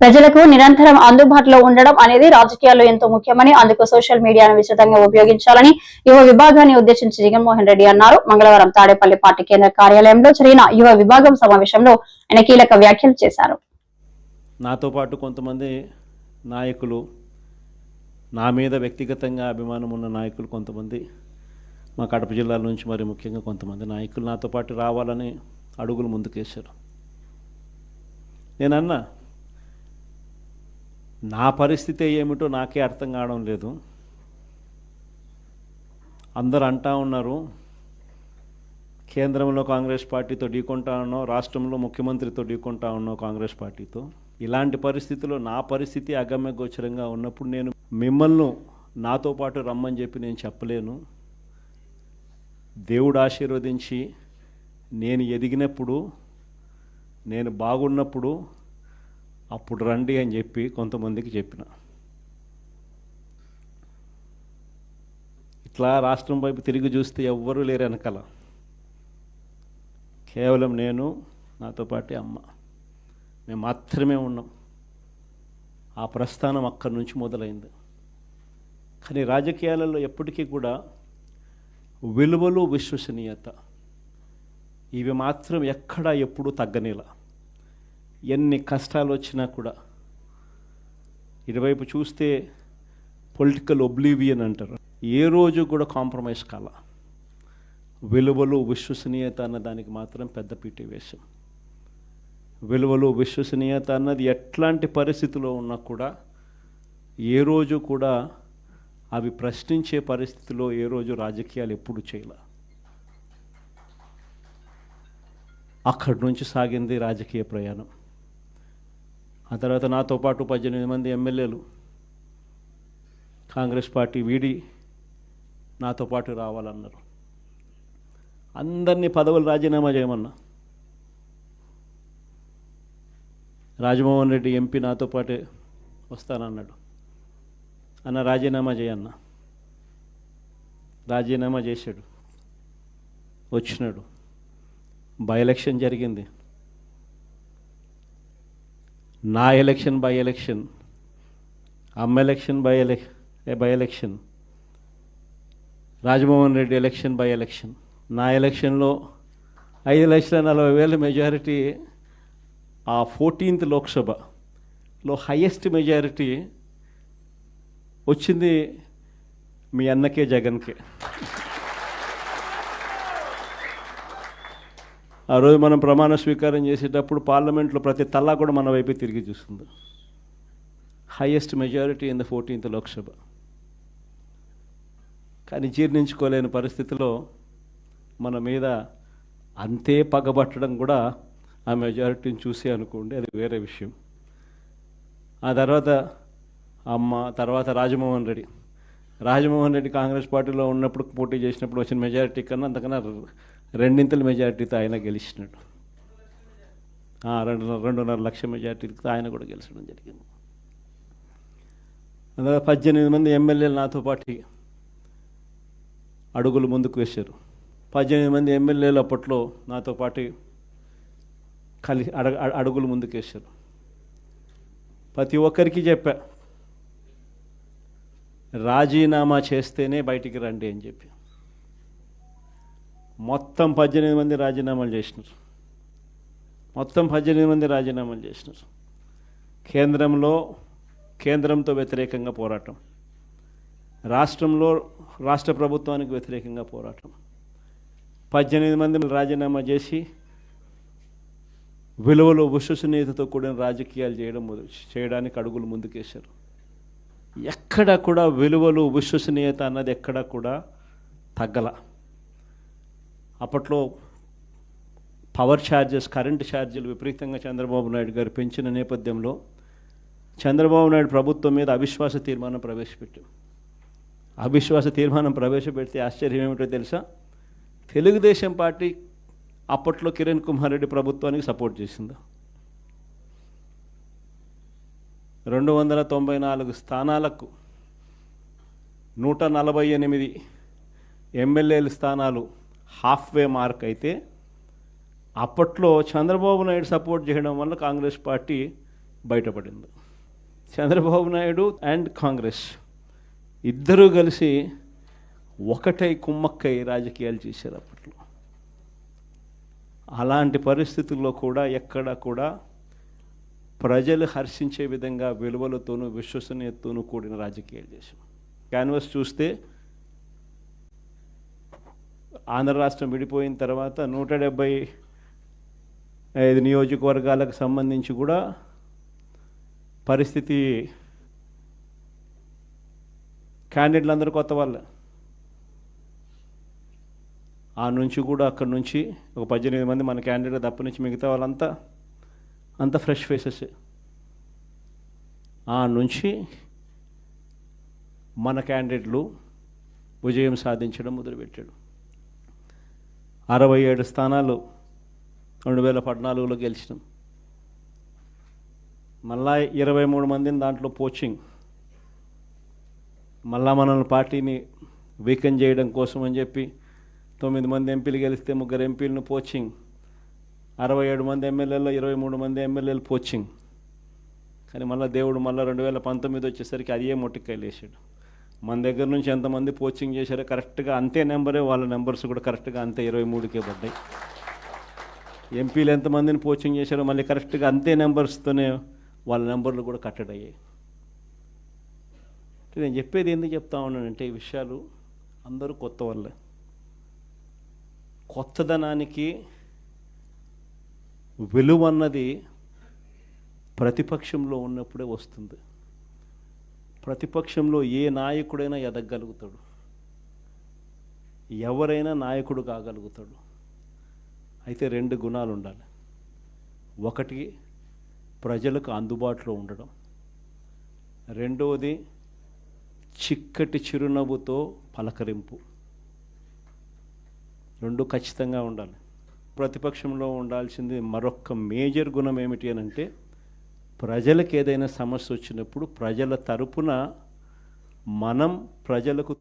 ప్రజలకు నిరంతరం అందుబాటులో ఉండడం అనేది రాజకీయాల్లో ఎంతో ముఖ్యమని, అందుకు సోషల్ మీడియాను విస్తృతంగా ఉపయోగించాలని యువ విభాగాన్ని ఉద్దేశించి జగన్మోహన్ రెడ్డి అన్నారు. మంగళవారం తాడేపల్లి పార్టీ కేంద్ర కార్యాలయంలో జరిగిన యువ విభాగం సమావేశంలో ఆయన కీలక వ్యాఖ్యలు చేశారు. నాతో పాటు కొంతమంది నాయకులు, నా మీద వ్యక్తిగతంగా అభిమానం ఉన్న నాయకులు కొంతమంది, మా కడప జిల్లాల నుంచి మరి ముఖ్యంగా కొంతమంది నాయకులు నాతో పాటు రావాలని అడుగులు ముందుకేశారు. నేనన్నా, నా పరిస్థితి ఏమిటో నాకే అర్థం కావడం లేదు. అందరూ అంటా ఉన్నారు, కేంద్రంలో కాంగ్రెస్ పార్టీతో ఢీకొంటా ఉన్నావు, రాష్ట్రంలో ముఖ్యమంత్రితో ఢీకొంటా ఉన్నావు కాంగ్రెస్ పార్టీతో. ఇలాంటి పరిస్థితుల్లో నా పరిస్థితి అగమ్య గోచరంగా ఉన్నప్పుడు నేను మిమ్మల్ని నాతో పాటు రమ్మని చెప్పి నేను చెప్పలేను. దేవుడు ఆశీర్వదించి నేను ఎదిగినప్పుడు, నేను బాగున్నప్పుడు అప్పుడు రండి అని చెప్పి కొంతమందికి చెప్పిన. ఇట్లా రాష్ట్రం వైపు తిరిగి చూస్తే ఎవ్వరూ లేరు వెనకాల, కేవలం నేను, నాతో పాటు అమ్మ, మేము మాత్రమే ఉన్నాం. ఆ ప్రస్థానం అక్కడి నుంచి మొదలైంది. కానీ రాజకీయాలలో ఎప్పటికీ కూడా విలువలు, విశ్వసనీయత ఇవి మాత్రం ఎక్కడా ఎప్పుడూ తగ్గనేలా. ఎన్ని కష్టాలు వచ్చినా కూడా ఇటువైపు చూస్తే పొలిటికల్ ఒబ్లివియన్ అంటారు, ఏ రోజు కూడా కాంప్రమైజ్ కాల. విలువలు, విశ్వసనీయత అన్న దానికి మాత్రం పెద్దపీట వేశాం. విలువలు, విశ్వసనీయత అన్నది ఎట్లాంటి పరిస్థితిలో ఉన్నా కూడా ఏ రోజు కూడా అవి ప్రశ్నించే పరిస్థితిలో ఏ రోజు రాజకీయాలు ఎప్పుడు చేయాల. అక్కడి నుంచి సాగింది రాజకీయ ప్రయాణం. ఆ తర్వాత నాతో పాటు 18 మంది ఎమ్మెల్యేలు కాంగ్రెస్ పార్టీ వీడి నాతో పాటు రావాలన్నారు. అందరినీ పదవులు రాజీనామా చేయమన్నా. రాజమోహన్ రెడ్డి ఎంపీ నాతో పాటే వస్తానన్నాడు. అన్న రాజీనామా చేయన్న. రాజీనామా చేశాడు, వచ్చినాడు. బై ఎలక్షన్ జరిగింది. నా ఎలక్షన్ బై ఎలక్షన్, అమ్మ election by election, Rajamohan Reddy election by election. నా ఎలక్షన్లో 5,40,000 మెజారిటీ, ఆ 14th లోక్సభలో హయ్యెస్ట్ మెజారిటీ వచ్చింది మీ అన్నకే, జగన్కే. ఆ రోజు మనం ప్రమాణ స్వీకారం చేసేటప్పుడు పార్లమెంట్లో ప్రతి తల్లా కూడా మన వైపే తిరిగి చూస్తుంది. Highest majority in the 14th Lok Sabha. కానీ జీర్ణించుకోలేని పరిస్థితిలో మన మీద అంతే పగబట్టడం కూడా ఆ మెజారిటీని చూసి అనుకోండి, అది వేరే విషయం. ఆ తర్వాత అమ్మ, తర్వాత రాజమోహన్ రెడ్డి కాంగ్రెస్ పార్టీలో ఉన్నప్పుడు పోటీ చేసినప్పుడు వచ్చిన మెజారిటీ కన్నా అంతకన్నా 2 మెజారిటీతో ఆయన గెలిచినాడు. 2.5 లక్షల మెజారిటీతో ఆయన కూడా గెలిచడం జరిగింది. అందులో 18 మంది ఎమ్మెల్యేలు నాతో పాటు అడుగులు ముందుకు వేశారు. 18 మంది ఎమ్మెల్యేలు అప్పట్లో నాతో పాటు అడుగులు ముందుకేశారు. ప్రతి ఒక్కరికి చెప్పా, రాజీనామా చేస్తేనే బయటికి రండి అని చెప్పి. మొత్తం 18 మంది రాజీనామాలు చేసినారు. కేంద్రంతో వ్యతిరేకంగా పోరాటం, రాష్ట్రంలో రాష్ట్ర ప్రభుత్వానికి వ్యతిరేకంగా పోరాటం. 18 మంది రాజీనామా చేసి విలువలు, విశ్వసనీయతతో కూడిన రాజకీయాలు చేయడానికి అడుగులు ముందుకేశారు. ఎక్కడ కూడా విలువలు, విశ్వసనీయత అన్నది ఎక్కడ కూడా తగ్గల. అప్పట్లో పవర్ ఛార్జెస్, కరెంటు ఛార్జీలు విపరీతంగా చంద్రబాబు నాయుడు గారు పెంచిన నేపథ్యంలో చంద్రబాబు నాయుడు ప్రభుత్వం మీద అవిశ్వాస తీర్మానం ప్రవేశపెట్టాం. అవిశ్వాస తీర్మానం ప్రవేశపెడితే ఆశ్చర్యం ఏమిటో తెలుసా? తెలుగుదేశం పార్టీ అప్పట్లో కిరణ్ కుమార్ రెడ్డి ప్రభుత్వానికి సపోర్ట్ చేసింది. 294 స్థానాలకు 148 ఎమ్మెల్యేల స్థానాలు హాఫ్వే మార్క్ అయితే, అప్పట్లో చంద్రబాబు నాయుడు సపోర్ట్ చేయడం వల్ల కాంగ్రెస్ పార్టీ బయటపడింది. చంద్రబాబు నాయుడు అండ్ కాంగ్రెస్ ఇద్దరూ కలిసి ఒకటై కుమ్మక్కై రాజకీయాలు చేశారు అప్పట్లో. అలాంటి పరిస్థితుల్లో కూడా ఎక్కడ కూడా ప్రజలు హర్షించే విధంగా విలువలతోనూ విశ్వసనీయతతోనూ కూడిన రాజకీయాలు చేశాం. క్యాన్వాస్ చూస్తే ఆంధ్ర రాష్ట్రం విడిపోయిన తర్వాత 175 నియోజకవర్గాలకు సంబంధించి కూడా పరిస్థితి క్యాండిడేట్లు అందరూ కొత్త వాళ్ళే. ఆ నుంచి కూడా అక్కడి నుంచి ఒక 18 మంది మన క్యాండిడేట్ తప్ప నుంచి మిగతా వాళ్ళంతా అంత ఫ్రెష్ ఫేసెస్. ఆ నుంచి మన క్యాండిడేట్లు విజయం సాధించడం మొదలుపెట్టాడు. 67 స్థానాలు 2014లో గెలిచినాం. మళ్ళా 23 మందిని దాంట్లో పోచింగ్, మళ్ళా మనల్ని పార్టీని వీకెన్ చేయడం కోసం అని చెప్పి 9 మంది ఎంపీలు గెలిస్తే 3 ఎంపీలను పోచింగ్, 67 మంది ఎమ్మెల్యేలో 23 మంది ఎమ్మెల్యేలు పోచింగ్. కానీ మళ్ళీ దేవుడు మళ్ళీ 2019 వచ్చేసరికి అది ఏ మొట్టికాయలు వేసాడు. మన దగ్గర నుంచి ఎంతమంది పోచింగ్ చేశారో కరెక్ట్గా అంతే నెంబరే, వాళ్ళ నెంబర్స్ కూడా కరెక్ట్గా అంతే 23కే పడ్డాయి. ఎంపీలు ఎంతమందిని పోచింగ్ చేశారో మళ్ళీ కరెక్ట్గా అంతే నెంబర్స్తోనే వాళ్ళ నెంబర్లు కూడా కట్టడయ్యాయి. నేను చెప్పేది ఎందుకు చెప్తా ఉన్నానంటే ఈ విషయాలు అందరూ కొత్త వాళ్ళే. కొత్తదనానికి విలువ అన్నది ప్రతిపక్షంలో ఉన్నప్పుడే వస్తుంది. ప్రతిపక్షంలో ఏ నాయకుడైనా ఎదగలుగుతాడు, ఎవరైనా నాయకుడు కాగలుగుతాడు. అయితే 2 గుణాలు ఉండాలి. ఒకటి ప్రజలకు అందుబాటులో ఉండడం, రెండవది చిక్కటి చిరునవ్వుతో పలకరింపు. 2 ఖచ్చితంగా ఉండాలి. ప్రతిపక్షంలో ఉండాల్సింది మరొక మేజర్ గుణం ఏమిటి అని అంటే, ప్రజలకు ఏదైనా సమస్య వచ్చినప్పుడు ప్రజల తరపున మనం ప్రజలకు